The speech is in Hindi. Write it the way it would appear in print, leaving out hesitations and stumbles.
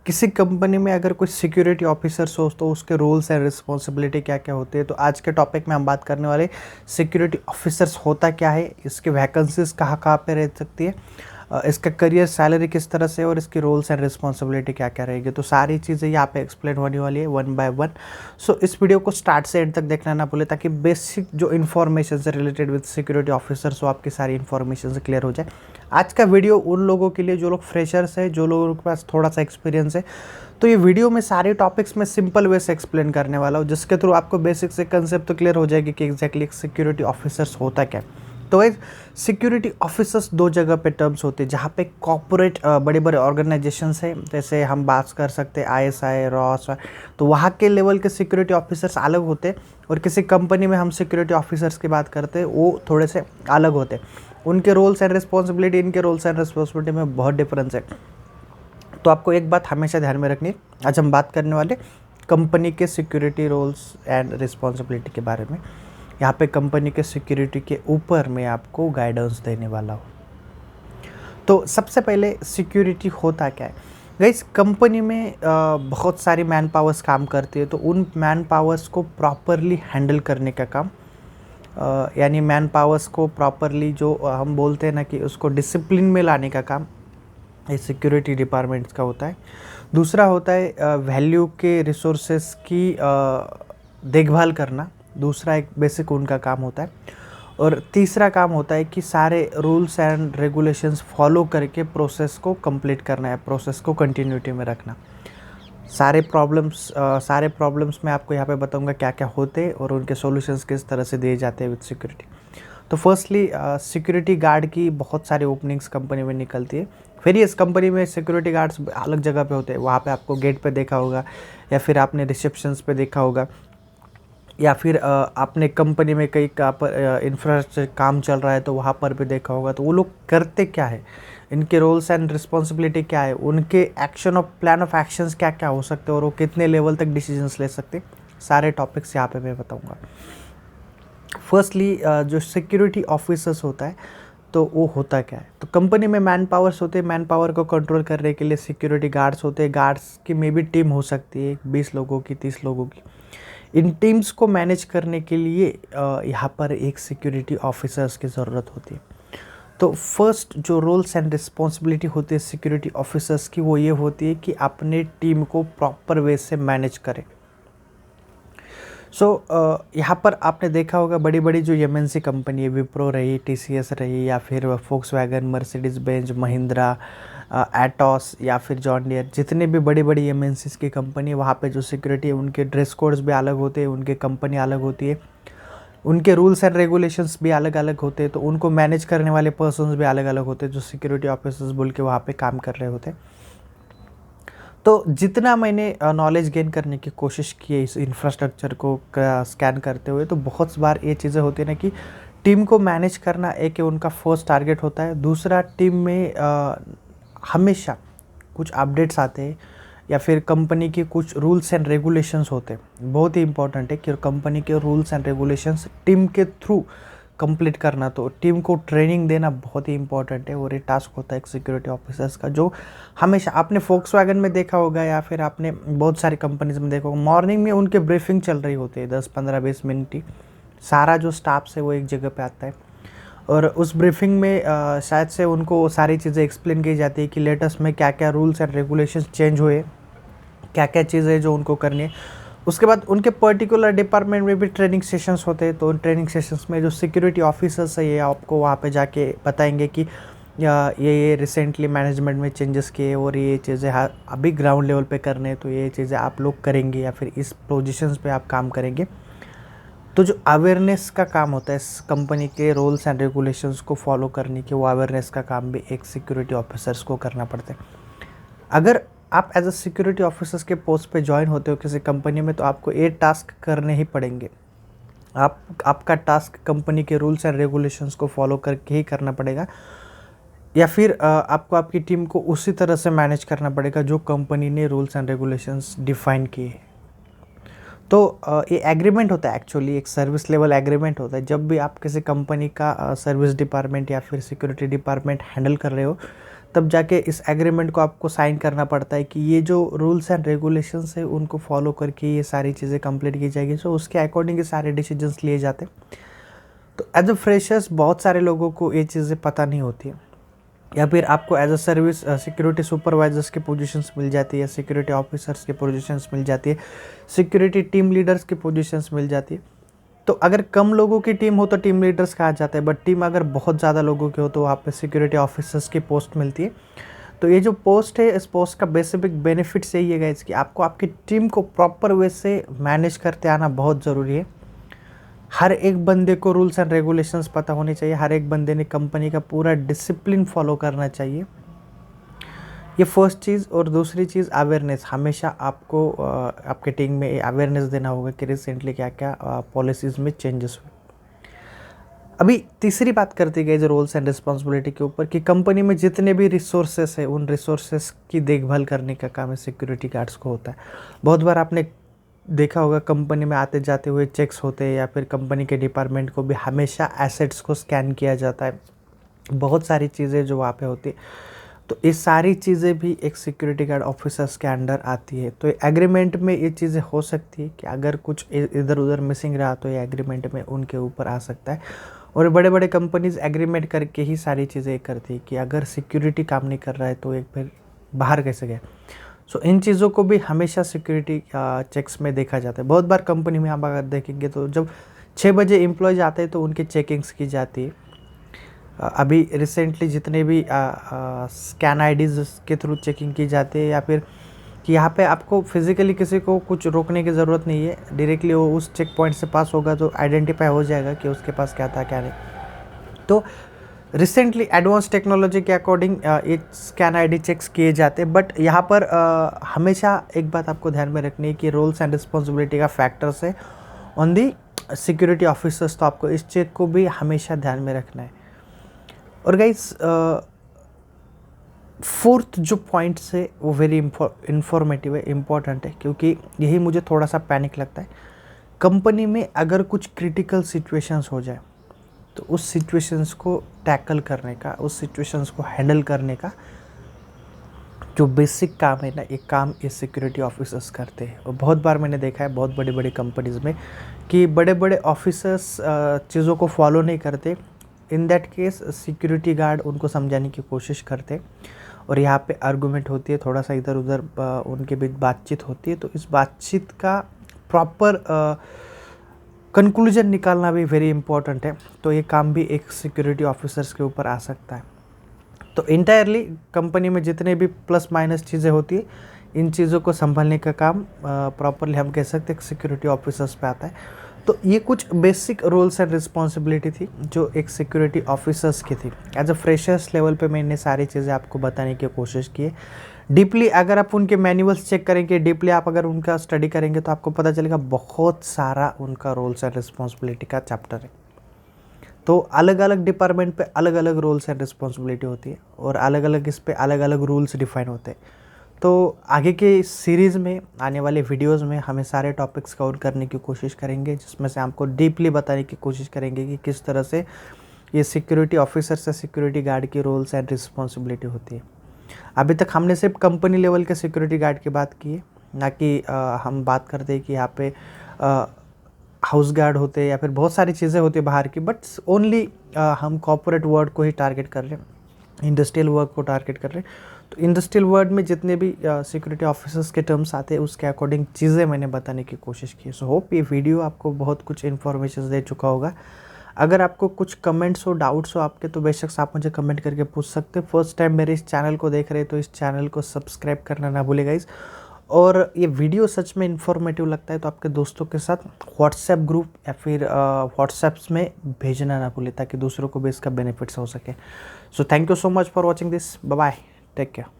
किसी कंपनी में अगर कोई सिक्योरिटी ऑफिसर्स हो तो उसके रोल्स एंड रिस्पॉन्सिबिलिटी क्या क्या होते हैं। तो आज के टॉपिक में हम बात करने वाले सिक्योरिटी ऑफिसर्स होता क्या है, इसके वैकेंसीज कहाँ कहाँ पे रह सकती है, इसका करियर सैलरी किस तरह से और इसकी रोल्स एंड रिस्पॉन्सिबिलिटी क्या क्या रहेगी। तो सारी चीज़ें यहाँ पे एक्सप्लेन होने वाली है वन बाय वन। सो इस वीडियो को स्टार्ट से एंड तक देखना ना भूले ताकि बेसिक जो इन्फॉर्मेशन से रिलेटेड विद सिक्योरिटी ऑफिसर्स हो आपकी सारी इन्फॉर्मेशन से क्लियर हो जाए। आज का वीडियो उन लोगों के लिए जो लोग फ्रेशर्स है, जो लोगों के पास थोड़ा सा एक्सपीरियंस है। तो ये वीडियो में सारे टॉपिक्स में सिंपल वे से एक्सप्लेन करने वाला हूँ, जिसके थ्रू आपको बेसिक से कंसेप्ट तो क्लियर हो जाएगी कि एग्जैक्टली सिक्योरिटी ऑफिसर्स होता क्या है। तो सिक्योरिटी ऑफिसर्स दो जगह पे टर्म्स होते हैं, जहाँ पे कॉर्पोरेट बड़े बड़े ऑर्गेनाइजेशंस हैं, जैसे हम बात कर सकते हैं आईएसआई, रॉस, तो वहाँ के लेवल के सिक्योरिटी ऑफिसर्स अलग होते हैं। और किसी कंपनी में हम सिक्योरिटी ऑफिसर्स की बात करते हैं, वो थोड़े से अलग होते हैं। उनके रोल्स एंड रिस्पॉन्सिबिलिटी, इनके रोल्स एंड रिस्पॉन्सिबिलिटी में बहुत डिफरेंस है। तो आपको एक बात हमेशा ध्यान में रखनी, आज हम बात करने वाले कंपनी के सिक्योरिटी रोल्स एंड रिस्पॉन्सिबिलिटी के बारे में। यहाँ पे कंपनी के सिक्योरिटी के ऊपर मैं आपको गाइडेंस देने वाला हूँ। तो सबसे पहले सिक्योरिटी होता क्या है गाइस। कंपनी में बहुत सारी मैन पावर्स काम करती है, तो उन मैन पावर्स को प्रॉपरली हैंडल करने का काम, यानी मैन पावर्स को प्रॉपरली जो हम बोलते हैं ना कि उसको डिसिप्लिन में लाने का काम ये सिक्योरिटी डिपार्टमेंट्स का होता है। दूसरा होता है वैल्यू के रिसोर्सेस की देखभाल करना, दूसरा एक बेसिक उनका काम होता है। और तीसरा काम होता है कि सारे रूल्स एंड रेगुलेशंस फॉलो करके प्रोसेस को कंप्लीट करना है, प्रोसेस को कंटिन्यूटी में रखना। सारे प्रॉब्लम्स मैं आपको यहाँ पे बताऊंगा क्या क्या होते हैं और उनके सॉल्यूशंस किस तरह से दिए जाते हैं विद सिक्योरिटी। तो फर्स्टली सिक्योरिटी गार्ड की बहुत सारी ओपनिंग्स कंपनी में निकलती है। फिर इस कंपनी में सिक्योरिटी गार्ड्स अलग जगह पे होते हैं, वहाँ पे आपको गेट पे देखा होगा, या फिर आपने रिसेप्शंस पे देखा होगा, या फिर आपने कंपनी में कई इंफ्रास्ट्रक्चर काम चल रहा है तो वहाँ पर भी देखा होगा। तो वो लोग करते क्या है, इनके रोल्स एंड रिस्पॉन्सिबिलिटी क्या है, उनके action of plan of actions क्या क्या हो सकते हैं और वो कितने लेवल तक डिसीजंस ले सकते हैं, सारे टॉपिक्स यहाँ पे मैं बताऊँगा। फर्स्टली जो सिक्योरिटी ऑफिसर्स होता है तो वो होता क्या है। तो कंपनी में मैन पावर्स होते हैं, मैन पावर को कंट्रोल करने के लिए सिक्योरिटी गार्ड्स होते हैं। गार्ड्स की मे भी टीम हो सकती है 20 लोगों की, 30 लोगों की। इन टीम्स को मैनेज करने के लिए यहाँ पर एक सिक्योरिटी ऑफिसर्स की ज़रूरत होती है। तो फर्स्ट जो रोल्स एंड रिस्पॉन्सिबिलिटी होती है सिक्योरिटी ऑफिसर्स की, वो ये होती है कि अपने टीम को प्रॉपर वे से मैनेज करें। यहाँ पर आपने देखा होगा बड़ी बड़ी जो एमएनसी कंपनी है, विप्रो रही, टीसीएस रही, या फिर फोक्सवैगन, मर्सिडीज बेंज, महिंद्रा, एटॉस, या फिर जॉन डियर, जितने भी बड़ी बड़ी एमएनसीज की कंपनी, वहाँ पे जो सिक्योरिटी है उनके ड्रेस कोड्स भी अलग होते हैं, उनके कंपनी अलग होती है, उनके रूल्स एंड रेगुलेशंस भी अलग अलग होते हैं। तो उनको मैनेज करने वाले पर्सन्स भी अलग अलग होते हैं, जो सिक्योरिटी ऑफिसर्स बोल के वहाँ पे काम कर रहे होते हैं। तो जितना मैंने नॉलेज गेन करने की कोशिश की है इस इंफ्रास्ट्रक्चर को स्कैन करते हुए, तो बहुत बार ये चीज़ें होती है ना कि टीम को मैनेज करना एक उनका फर्स्ट टारगेट होता है। दूसरा, टीम में हमेशा कुछ अपडेट्स आते हैं, या फिर कंपनी के कुछ रूल्स एंड रेगुलेशंस होते हैं। बहुत ही इंपॉर्टेंट है कि कंपनी के रूल्स एंड रेगुलेशंस टीम के थ्रू कंप्लीट करना, तो टीम को ट्रेनिंग देना बहुत ही इंपॉर्टेंट है। और ये टास्क होता है एक सिक्योरिटी ऑफिसर्स का, जो हमेशा आपने फोक्सवैगन में देखा होगा, या फिर आपने बहुत सारी कंपनीज में देखा होगा, मॉर्निंग में उनके ब्रीफिंग चल रही होती है 10-15-20 मिनट की। सारा जो स्टाफ है वो एक जगह पे आता है, और उस ब्रीफिंग में शायद से उनको सारी चीज़ें एक्सप्लेन की जाती है कि लेटेस्ट में क्या क्या रूल्स एंड रेगुलेशंस चेंज हुए, क्या क्या चीज़ें जो उनको करनी है। उसके बाद उनके पर्टिकुलर डिपार्टमेंट में भी ट्रेनिंग सेशंस होते हैं। तो उन ट्रेनिंग सेशंस में जो सिक्योरिटी ऑफिसर्स है, ये आपको वहाँ पे जाके बताएंगे कि ये रिसेंटली मैनेजमेंट में चेंजेस किए और ये चीज़ें अभी ग्राउंड लेवल पे करने हैं, तो ये चीज़ें आप लोग करेंगे, या फिर इस पोजीशंस पे आप काम करेंगे। तो जो अवेयरनेस का काम होता है इस कंपनी के रूल्स एंड रेगुलेशंस को फॉलो करने की, वो अवेयरनेस का काम भी एक सिक्योरिटी ऑफिसर्स को करना पड़ता है। अगर आप एज अ सिक्योरिटी ऑफिसर्स के पोस्ट पे ज्वाइन होते हो किसी कंपनी में, तो आपको ये टास्क करने ही पड़ेंगे। आपका टास्क कंपनी के रूल्स एंड रेगुलेशंस को फॉलो करके ही करना पड़ेगा, या फिर आपको आपकी टीम को उसी तरह से मैनेज करना पड़ेगा जो कंपनी ने रूल्स एंड रेगुलेशंस डिफाइन किए हैं। तो ये एग्रीमेंट होता है, एक्चुअली एक सर्विस लेवल एग्रीमेंट होता है। जब भी आप किसी कंपनी का सर्विस डिपार्टमेंट या फिर सिक्योरिटी डिपार्टमेंट हैंडल कर रहे हो, तब जाके इस एग्रीमेंट को आपको साइन करना पड़ता है कि ये जो रूल्स एंड रेगुलेशंस है उनको फॉलो करके ये सारी चीज़ें कंप्लीट की जाएगी। सो उसके अकॉर्डिंग ये सारे डिसीजंस लिए जाते हैं। तो एज अ फ्रेशर्स बहुत सारे लोगों को ये चीज़ें पता नहीं होती है, या फिर आपको as a service security supervisors की पोजीशंस मिल जाती है, सिक्योरिटी ऑफिसर्स की पोजीशंस मिल जाती है, सिक्योरिटी टीम लीडर्स की पोजीशंस मिल जाती है। तो अगर कम लोगों की टीम हो तो टीम लीडर्स कहा जाता है, बट टीम अगर बहुत ज़्यादा लोगों की हो तो वहाँ पे सिक्योरिटी ऑफिसर्स की पोस्ट मिलती है। तो ये जो पोस्ट है, इस पोस्ट का बेसिक बेनिफिट्स यही है गाइस कि आपको आपकी टीम को प्रॉपर वे से मैनेज करते आना बहुत ज़रूरी है। हर एक बंदे को रूल्स एंड रेगुलेशंस पता होने चाहिए, हर एक बंदे ने कंपनी का पूरा डिसिप्लिन फॉलो करना चाहिए। ये फर्स्ट चीज़। और दूसरी चीज़ अवेयरनेस, हमेशा आपको आपके टीम में अवेयरनेस देना होगा कि रिसेंटली क्या क्या पॉलिसीज़ में चेंजेस हुए। अभी तीसरी बात करती गई जो रोल्स एंड रिस्पॉन्सिबिलिटी के ऊपर, कि कंपनी में जितने भी रिसोर्सेस है उन रिसोर्सेस की देखभाल करने का काम है सिक्योरिटी गार्ड्स को होता है। बहुत बार आपने देखा होगा कंपनी में आते जाते हुए चेक्स होते हैं, या फिर कंपनी के डिपार्टमेंट को भी हमेशा एसेट्स को स्कैन किया जाता है, बहुत सारी चीज़ें जो वहाँ पे होती है। तो ये सारी चीज़ें भी एक सिक्योरिटी गार्ड ऑफिसर्स के अंडर आती है। तो एग्रीमेंट में ये चीज़ें हो सकती है कि अगर कुछ इधर उधर मिसिंग रहा तो ये एग्रीमेंट में उनके ऊपर आ सकता है। और बड़े बड़े कंपनीज एग्रीमेंट करके ही सारी चीज़ें करती है कि अगर सिक्योरिटी काम नहीं कर रहा है तो एक फिर बाहर कैसे गए। सो इन चीज़ों को भी हमेशा सिक्योरिटी चेक्स में देखा जाता है। बहुत बार कंपनी में आप अगर देखेंगे तो जब 6 बजे एम्प्लॉयज आते हैं तो उनकी चेकिंग्स की जाती है। अभी रिसेंटली जितने भी स्कैन आईडीज़ के थ्रू चेकिंग की जाती है, या फिर कि यहाँ पे आपको फिज़िकली किसी को कुछ रोकने की ज़रूरत नहीं है, डायरेक्टली वो उस चेक पॉइंट से पास होगा तो आइडेंटिफाई हो जाएगा कि उसके पास क्या था क्या नहीं। तो रिसेंटली एडवांस टेक्नोलॉजी के अकॉर्डिंग ये स्कैन आईडी चेक्स किए जाते हैं। बट यहाँ पर हमेशा एक बात आपको ध्यान में रखनी है कि रोल्स एंड रिस्पॉन्सिबिलिटी का फैक्टर्स है ऑन दी सिक्योरिटी ऑफिसर्स, तो आपको इस चेक को भी हमेशा ध्यान में रखना है। और गाइस फोर्थ जो पॉइंट्स है वो वेरी इंफॉर्मेटिव है, इम्पॉर्टेंट है, क्योंकि यही मुझे थोड़ा सा पैनिक लगता है। कंपनी में अगर कुछ क्रिटिकल सिचुएशंस हो जाए तो उस सिचुएशंस को टैकल करने का, उस सिचुएशंस को हैंडल करने का जो बेसिक काम है ना, ये काम ये सिक्योरिटी ऑफिसर्स करते हैं। और बहुत बार मैंने देखा है बहुत बड़ी बड़ी कंपनीज़ में कि बड़े बड़े ऑफिसर्स चीज़ों को फॉलो नहीं करते। In that case security guard उनको समझाने की कोशिश करते और यहाँ पे आर्गूमेंट होती है, थोड़ा सा इधर उधर उनके बीच बातचीत होती है। तो इस बातचीत का प्रॉपर कंक्लूजन निकालना भी वेरी इंपॉर्टेंट है। तो ये काम भी एक सिक्योरिटी ऑफिसर्स के ऊपर आ सकता है। तो इंटायरली कंपनी में जितने भी प्लस माइनस चीज़ें होती है, इन चीज़ों को संभालने का काम प्रॉपरली हम कह सकते हैं सिक्योरिटी ऑफिसर्स पे आता है। तो ये कुछ बेसिक रोल्स एंड रिस्पॉन्सिबिलिटी थी जो एक सिक्योरिटी ऑफिसर्स की थी। एज अ फ्रेशर्स लेवल पे मैंने सारी चीज़ें आपको बताने की कोशिश की है। डीपली अगर आप उनके मैनुअल्स चेक करेंगे, डीपली आप अगर उनका स्टडी करेंगे तो आपको पता चलेगा बहुत सारा उनका रोल्स एंड रिस्पॉन्सिबिलिटी का चैप्टर है। तो अलग अलग डिपार्टमेंट पे अलग अलग रोल्स एंड रिस्पॉन्सिबिलिटी होती है और अलग अलग इस पे अलग अलग रूल्स डिफाइन होते हैं। तो आगे के सीरीज़ में आने वाले वीडियोस में हमें सारे टॉपिक्स कवर करने की कोशिश करेंगे, जिसमें से आपको डीपली बताने की कोशिश करेंगे कि किस तरह से ये सिक्योरिटी ऑफिसर से सिक्योरिटी गार्ड की रोल्स एंड रिस्पॉन्सिबिलिटी होती है। अभी तक हमने सिर्फ कंपनी लेवल के सिक्योरिटी गार्ड की बात की है, ना कि हम बात करते हैं कि यहाँ पे हाउस गार्ड होते हैं या फिर बहुत सारी चीज़ें होती है बाहर की। बट ओनली हम कॉर्पोरेट वर्ल्ड को ही टारगेट कर रहे हैं, इंडस्ट्रियल वर्क को टारगेट कर रहे हैं। तो इंडस्ट्रियल वर्ल्ड में जितने भी सिक्योरिटी ऑफिसर्स के टर्म्स आते हैं उसके अकॉर्डिंग चीज़ें मैंने बताने की कोशिश की। सो होप ये वीडियो आपको बहुत कुछ इन्फॉर्मेशन दे चुका होगा। अगर आपको कुछ कमेंट्स हो, डाउट्स हो आपके, तो बेशक आप मुझे कमेंट करके पूछ सकते हैं। फर्स्ट टाइम मेरे इस चैनल को देख रहे हैं तो इस चैनल को सब्सक्राइब करना ना भूलिए गाइस। और ये वीडियो सच में इन्फॉर्मेटिव लगता है तो आपके दोस्तों के साथ व्हाट्सएप ग्रुप या फिर व्हाट्सएप्स में भेजना ना भूलें, ताकि दूसरों को भी इसका बेनिफिट्स हो सके। So thank you so much for watching this. Bye bye, take care.